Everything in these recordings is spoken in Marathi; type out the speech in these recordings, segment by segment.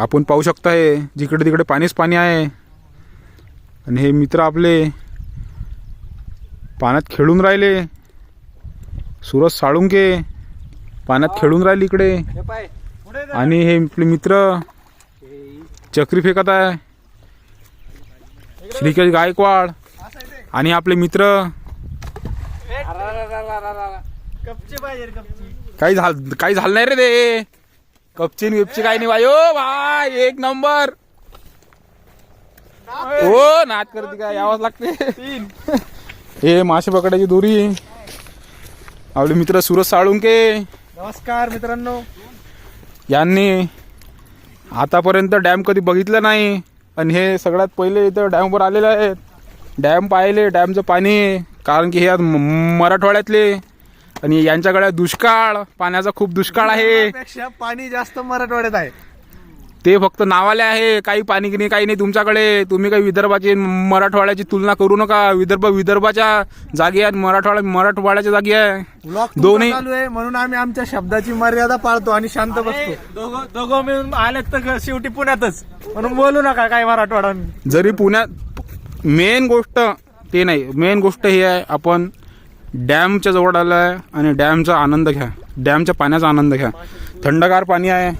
आपण पाहू शकता हे जिकडे तिकडे पाणीच पाणी आहे. आणि हे मित्र आपले पाण्यात खेळून राहिले. सूरज साळुंके पाण्यात खेळून राहिले इकडे. आणि हे आपले मित्र चक्री फेकत आहे. श्रीकेश गायकवाड आणि आपले मित्र. काही झालं नाही रे ते. कपची विपची काही नाही भाई. ओ भाई एक नंबर. हो नाच करते काय यावंच लागते. हे मासे पकडायची दोरी. आपले मित्र सूरज साळुंके. नमस्कार मित्रांनो. यांनी आतापर्यंत डॅम कधी बघितलं नाही आणि हे सगळ्यात पहिले इथं डॅमवर आलेले आहेत. डॅम पाहिले, डॅमचं पाणी. कारण की हे आज मराठवाड्यातले आणि यांच्याकडे दुष्काळ, पाण्याचा खूप दुष्काळ आहे. पेक्षा पाणी जास्त मराठवाड्यात आहे. ते फक्त नावाले आहे. काही पाणी की नाही, काही नाही तुमच्याकडे. तुम्ही काही विदर्भाची मराठवाड्याची तुलना करू नका. विदर्भाच्या जागी आहे, मराठवाड्याच्या जागी आहे. दोन्ही चालू आहे म्हणून आम्ही आमच्या शब्दाची मर्यादा पाळतो आणि शांत बसतो. दोघं मिळून आले तर शेवटी पुण्यातच, म्हणून बोलू नका काय मराठवाडा. जरी पुण्यात मेन गोष्ट ते नाही, मेन गोष्ट ही आहे आपण डॅमच्या जवळ आलं आहे आणि डॅमचा आनंद घ्या. डॅमच्या पाण्याचा आनंद घ्या. थंडगार पाणी आहे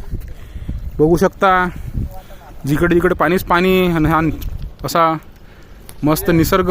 बघू शकता. जिकडे तिकडे पाणीच पाणी आणि हा असा मस्त निसर्ग.